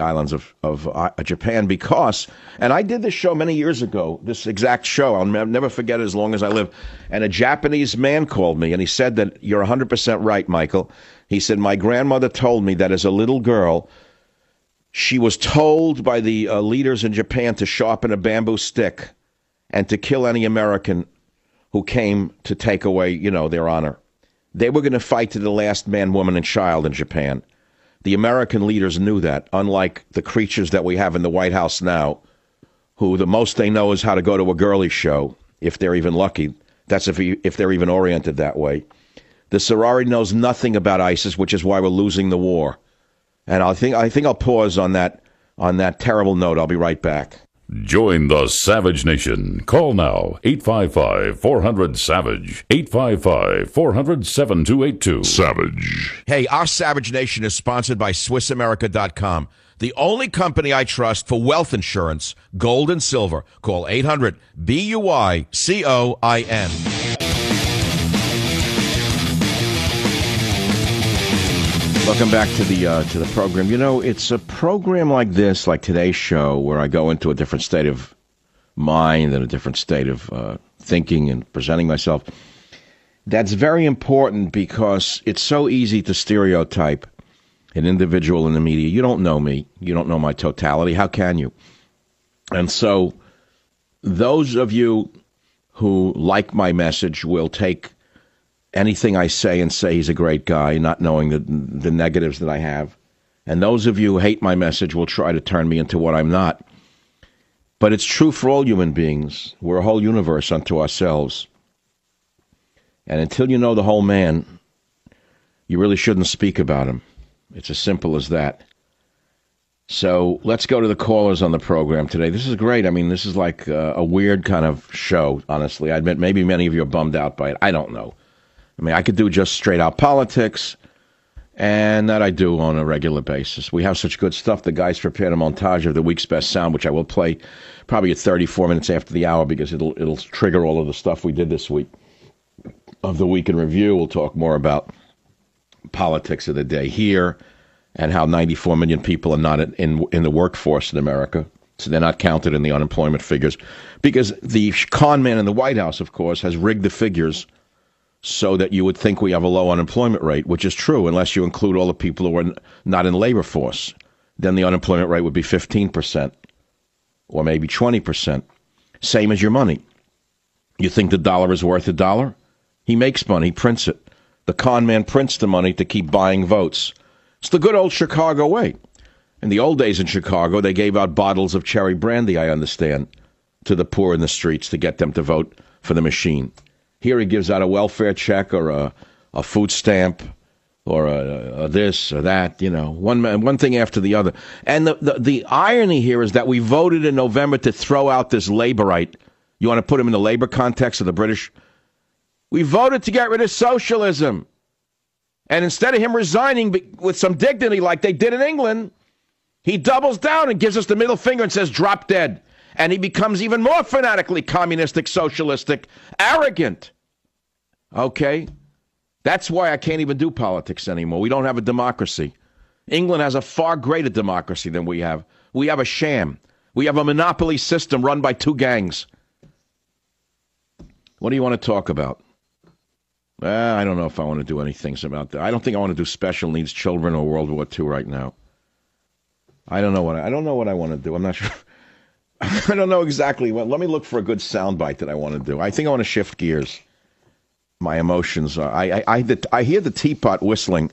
islands of Japan because, and I did this show many years ago, this exact show. I'll never forget it as long as I live. And a Japanese man called me, and he said that you're 100% right, Michael. He said, my grandmother told me that as a little girl, she was told by the leaders in Japan to sharpen a bamboo stick and to kill any American who came to take away, their honor. They were going to fight to the last man, woman, and child in Japan. The American leaders knew that, unlike the creatures that we have in the White House now, who the most they know is how to go to a girly show, if they're even lucky. That's if they're even oriented that way. The sorority knows nothing about ISIS, which is why we're losing the war. And I think I'll pause on that terrible note. I'll be right back. Join the Savage Nation. Call now, 855-400-SAVAGE, 855-400-7282. Savage. Hey, our Savage Nation is sponsored by SwissAmerica.com, the only company I trust for wealth insurance, gold and silver. Call 800-BUICOIN. Welcome back to the program. It's a program like this, like today's show, where I go into a different state of mind and a different state of thinking and presenting myself. That's very important because it's so easy to stereotype an individual in the media. You don't know me. You don't know my totality. How can you? And so those of you who like my message will take anything I say and say he's a great guy, not knowing the negatives that I have. And those of you who hate my message will try to turn me into what I'm not. But it's true for all human beings. We're a whole universe unto ourselves. And until you know the whole man, you really shouldn't speak about him. It's as simple as that. So let's go to the callers on the program today. This is great. I mean, this is like a weird kind of show, honestly. I admit maybe many of you are bummed out by it. I don't know. I mean, I could do just straight-out politics, and that I do on a regular basis. We have such good stuff. The guys prepared a montage of the week's best sound, which I will play probably at 34 minutes after the hour because it'll trigger all of the stuff we did this week. Of the week in review, we'll talk more about politics of the day here and how 94 million people are not in the workforce in America. So they're not counted in the unemployment figures because the con man in the White House, of course, has rigged the figures so that you would think we have a low unemployment rate, which is true unless you include all the people who are not in labor force. Then the unemployment rate would be 15% or maybe 20%. Same as your money. You think the dollar is worth $1? He makes money, he prints it. The con man prints the money to keep buying votes. It's the good old Chicago way. In the old days in Chicago, they gave out bottles of cherry brandy, I understand, to the poor in the streets to get them to vote for the machine. Here he gives out a welfare check or a food stamp or a this or that, one thing after the other. And the irony here is that we voted in November to throw out this laborite. You want to put him in the labor context of the British? We voted to get rid of socialism. And instead of him resigning with some dignity like they did in England, he doubles down and gives us the middle finger and says, drop dead. And he becomes even more fanatically communistic, socialistic, arrogant. Okay? That's why I can't even do politics anymore. We don't have a democracy. England has a far greater democracy than we have. We have a sham. We have a monopoly system run by two gangs. What do you want to talk about? I don't know if I want to do anything about that. I don't think I want to do special needs children or World War II right now. I don't know what I want to do. I'm not sure. I don't know exactly what. Let me look for a good soundbite that I want to do. I think I want to shift gears. My emotions. I hear the teapot whistling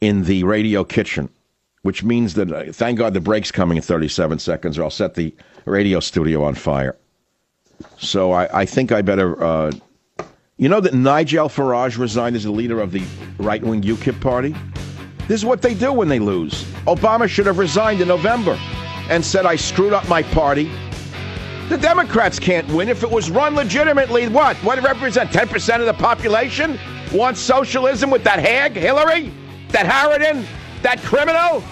in the radio kitchen, which means that thank God the break's coming in 37 seconds, or I'll set the radio studio on fire. So I think I better. You know that Nigel Farage resigned as the leader of the right-wing UKIP party? This is what they do when they lose. Obama should have resigned in November and said, I screwed up my party. The Democrats can't win. If it was run legitimately, what? What it represent? 10% of the population wants socialism with that hag, Hillary? That harridan? That criminal?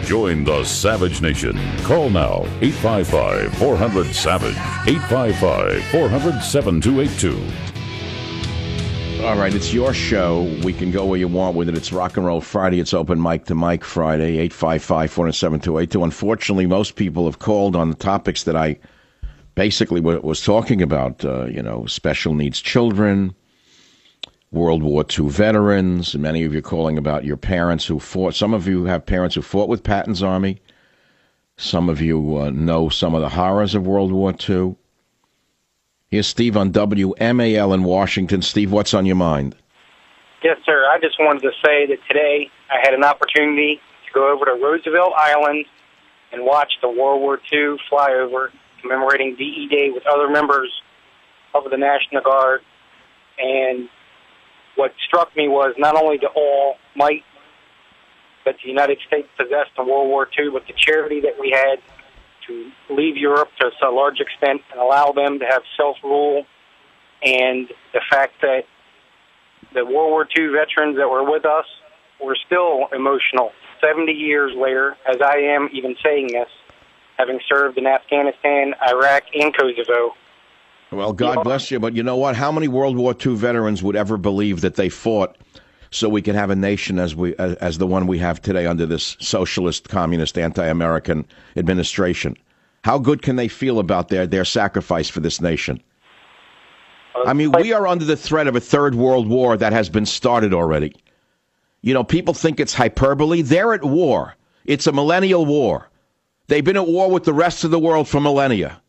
Join the Savage Nation. Call now, 855-400-SAVAGE, 855-400-7282. All right, it's your show. We can go where you want with it. It's Rock and Roll Friday. It's Open Mic to Mike Friday, 855-407-282. Unfortunately, most people have called on the topics that I basically was talking about, special needs children, World War II veterans, and many of you calling about your parents who fought. Some of you have parents who fought with Patton's Army. Some of you know some of the horrors of World War II. Here's Steve on WMAL in Washington. Steve, what's on your mind? Yes, sir. I just wanted to say that today I had an opportunity to go over to Roosevelt Island and watch the World War II flyover commemorating VE Day with other members of the National Guard. And what struck me was not only the all-might that the United States possessed in World War II, but the charity that we had to leave Europe to a large extent and allow them to have self-rule, and the fact that the World War II veterans that were with us were still emotional 70 years later, as I am even saying this, having served in Afghanistan, Iraq, and Kosovo. Well, God bless you, but you know what? How many World War II veterans would ever believe that they fought so we can have a nation as the one we have today under this socialist, communist, anti-American administration? How good can they feel about their sacrifice for this nation? I mean, we are under the threat of a third world war that has been started already. You know, people think it's hyperbole. They're at war. It's a millennial war. They've been at war with the rest of the world for millennia.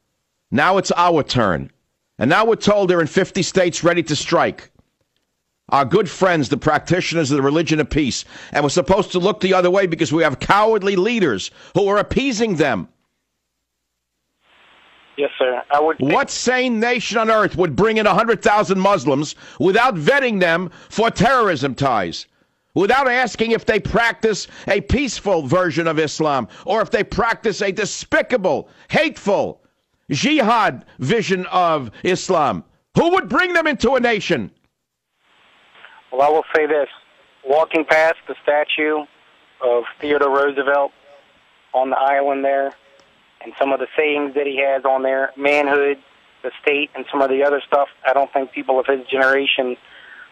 Now it's our turn. And now we're told they're in 50 states ready to strike. Our good friends, the practitioners of the religion of peace. And we're supposed to look the other way because we have cowardly leaders who are appeasing them. Yes, sir. What sane nation on earth would bring in 100,000 Muslims without vetting them for terrorism ties? Without asking if they practice a peaceful version of Islam or if they practice a despicable, hateful, jihad vision of Islam? Who would bring them into a nation? Well, I will say this. Walking past the statue of Theodore Roosevelt on the island there, and some of the sayings that he has on there, manhood, the state, and some of the other stuff, I don't think people of his generation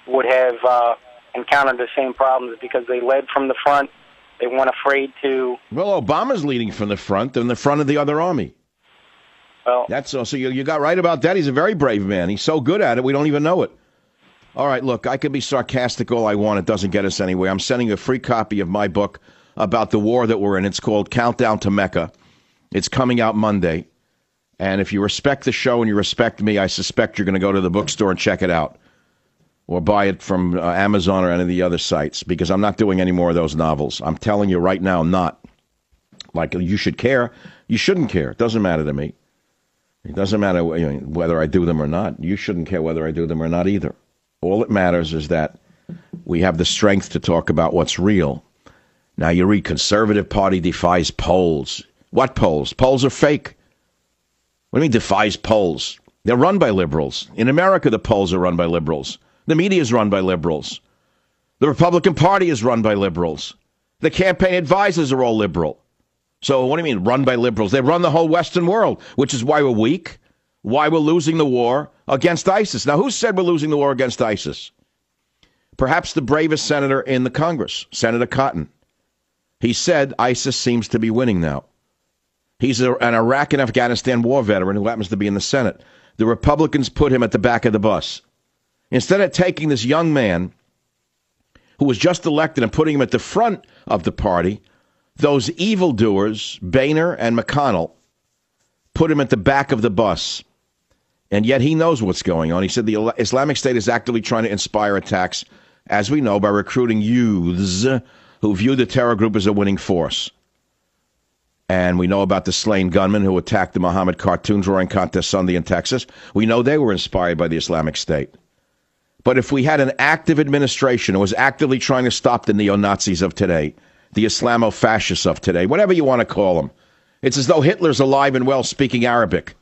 would have encountered the same problems because they led from the front. They weren't afraid to... Well, Obama's leading from the front and the front of the other army. Well, that's so you got right about that. He's a very brave man. He's so good at it, we don't even know it. All right, look, I can be sarcastic all I want. It doesn't get us anywhere. I'm sending you a free copy of my book about the war that we're in. It's called Countdown to Mecca. It's coming out Monday. And if you respect the show and you respect me, I suspect you're going to go to the bookstore and check it out. Or buy it from Amazon or any of the other sites, because I'm not doing any more of those novels. I'm telling you right now, I'm not. Like, you should care. You shouldn't care. It doesn't matter to me. It doesn't matter whether I do them or not. You shouldn't care whether I do them or not either. All that matters is that we have the strength to talk about what's real. Now, you read Conservative Party defies polls. What polls? Polls are fake. What do you mean defies polls? They're run by liberals. In America, the polls are run by liberals. The media is run by liberals. The Republican Party is run by liberals. The campaign advisors are all liberal. So what do you mean run by liberals? They run the whole Western world, which is why we're weak, why we're losing the war against ISIS. Now, who said we're losing the war against ISIS? Perhaps the bravest senator in the Congress, Senator Cotton. He said ISIS seems to be winning now. He's an Iraq and Afghanistan war veteran who happens to be in the Senate. The Republicans put him at the back of the bus. Instead of taking this young man who was just elected and putting him at the front of the party, those evildoers, Boehner and McConnell, put him at the back of the bus. And yet he knows what's going on. He said the Islamic State is actively trying to inspire attacks, as we know, by recruiting youths who view the terror group as a winning force. And we know about the slain gunman who attacked the Muhammad cartoon drawing contest Sunday in Texas. We know they were inspired by the Islamic State. But if we had an active administration who was actively trying to stop the neo-Nazis of today, the Islamo-fascists of today, whatever you want to call them, it's as though Hitler's alive and well speaking Arabic.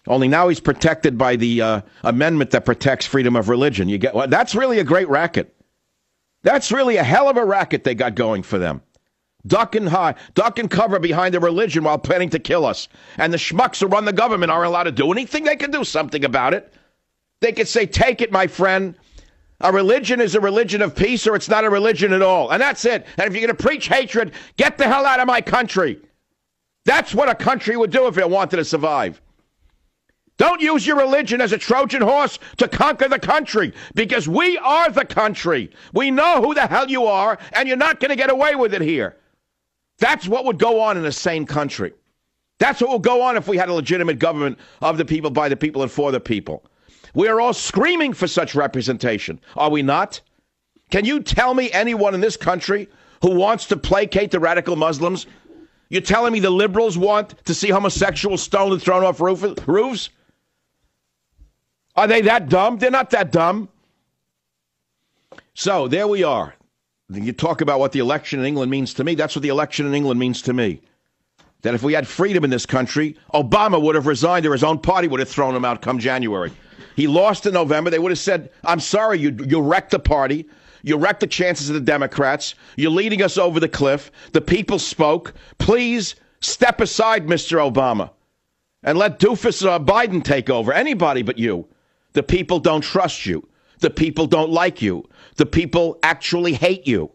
Only now he's protected by the amendment that protects freedom of religion. You get well, that's really a great racket. That's really a hell of a racket they got going for them. Duck and cover behind a religion while planning to kill us. And the schmucks who run the government aren't allowed to do anything. They can do something about it. They could say, take it, my friend. A religion is a religion of peace, or it's not a religion at all. And that's it. And if you're going to preach hatred, get the hell out of my country. That's what a country would do if it wanted to survive. Don't use your religion as a Trojan horse to conquer the country, because we are the country. We know who the hell you are, and you're not going to get away with it here. That's what would go on in a sane country. That's what will go on if we had a legitimate government of the people, by the people, and for the people. We are all screaming for such representation. Are we not? Can you tell me anyone in this country who wants to placate the radical Muslims? You're telling me the liberals want to see homosexuals stoned and thrown off roofs? Are they that dumb? They're not that dumb. So there we are. You talk about what the election in England means to me. That's what the election in England means to me. That if we had freedom in this country, Obama would have resigned, or his own party would have thrown him out come January. He lost in November. They would have said, I'm sorry, you wrecked the party. You wrecked the chances of the Democrats. You're leading us over the cliff. The people spoke. Please step aside, Mr. Obama, and let doofus Biden take over. Anybody but you. The people don't trust you. The people don't like you. The people actually hate you.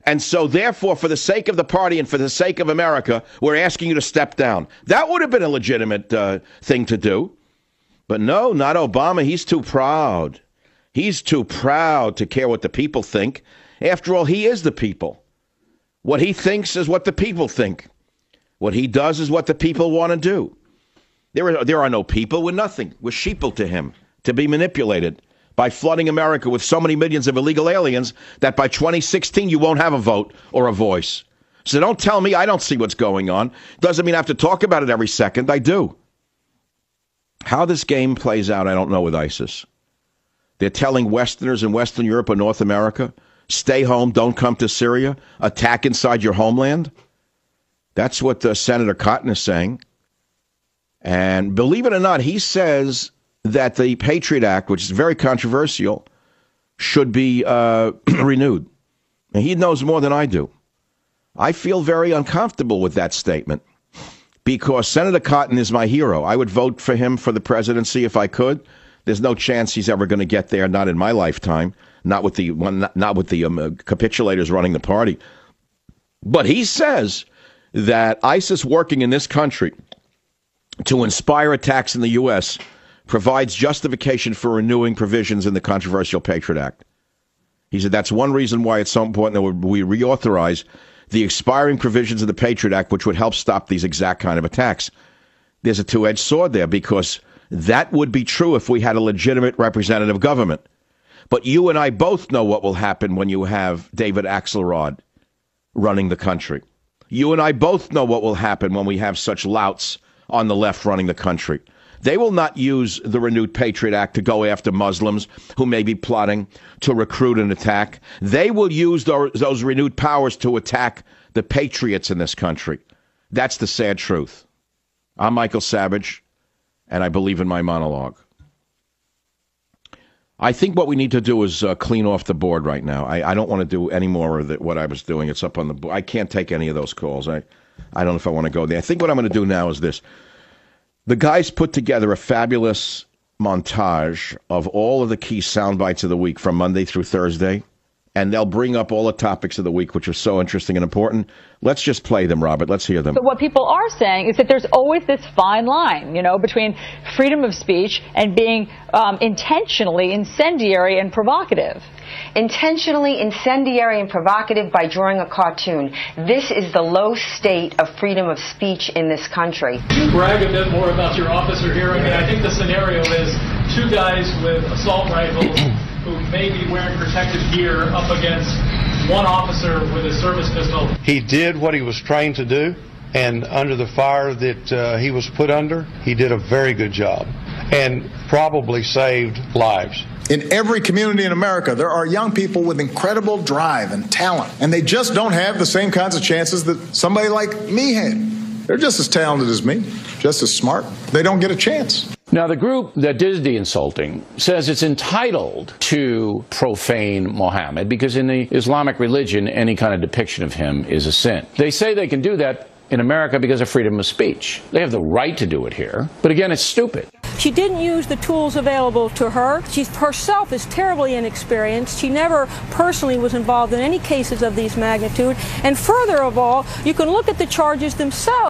And so, therefore, for the sake of the party and for the sake of America, we're asking you to step down. That would have been a legitimate thing to do. But no, not Obama. He's too proud. He's too proud to care what the people think. After all, he is the people. What he thinks is what the people think. What he does is what the people want to do. There are no people. We're nothing. We're sheeple to him, to be manipulated by flooding America with so many millions of illegal aliens that by 2016 you won't have a vote or a voice. So don't tell me I don't see what's going on. Doesn't mean I have to talk about it every second. I do. How this game plays out, I don't know with ISIS. They're telling Westerners in Western Europe or North America, stay home, don't come to Syria, attack inside your homeland. That's what Senator Cotton is saying. And believe it or not, he says that the Patriot Act, which is very controversial, should be renewed. And he knows more than I do. I feel very uncomfortable with that statement because Senator Cotton is my hero. I would vote for him for the presidency if I could. There's no chance he's ever going to get there, not in my lifetime, not with the capitulators running the party. But he says that ISIS working in this country to inspire attacks in the U.S. provides justification for renewing provisions in the controversial Patriot Act. He said that's one reason why it's so important that we reauthorize the expiring provisions of the Patriot Act, which would help stop these exact kind of attacks. There's a two-edged sword there, because that would be true if we had a legitimate representative government. But you and I both know what will happen when you have David Axelrod running the country. You and I both know what will happen when we have such louts on the left running the country. They will not use the renewed Patriot Act to go after Muslims who may be plotting to recruit and attack. They will use those renewed powers to attack the patriots in this country. That's the sad truth. I'm Michael Savage, and I believe in my monologue. I think what we need to do is clean off the board right now. I don't want to do any more of what I was doing. It's up on the board. I can't take any of those calls. I don't know if I want to go there. I think what I'm going to do now is this. The guys put together a fabulous montage of all of the key sound bites of the week from Monday through Thursday, and they'll bring up all the topics of the week, which are so interesting and important. Let's just play them, Robert. Let's hear them. But what people are saying is that there's always this fine line, between freedom of speech and being intentionally incendiary and provocative. Intentionally incendiary and provocative by drawing a cartoon. This is the low state of freedom of speech in this country. Can you brag a bit more about your officer here? I mean, I think the scenario is two guys with assault rifles who may be wearing protective gear up against one officer with a service pistol. He did what he was trained to do, and under the fire that he was put under, he did a very good job and probably saved lives. In every community in America, there are young people with incredible drive and talent, and they just don't have the same kinds of chances that somebody like me had. They're just as talented as me, just as smart. They don't get a chance. Now, the group that did the insulting says it's entitled to profane Mohammed because in the Islamic religion, any kind of depiction of him is a sin. They say they can do that in America because of freedom of speech. They have the right to do it here. But again, it's stupid. She didn't use the tools available to her. She herself is terribly inexperienced. She never personally was involved in any cases of these magnitude. And further of all, you can look at the charges themselves.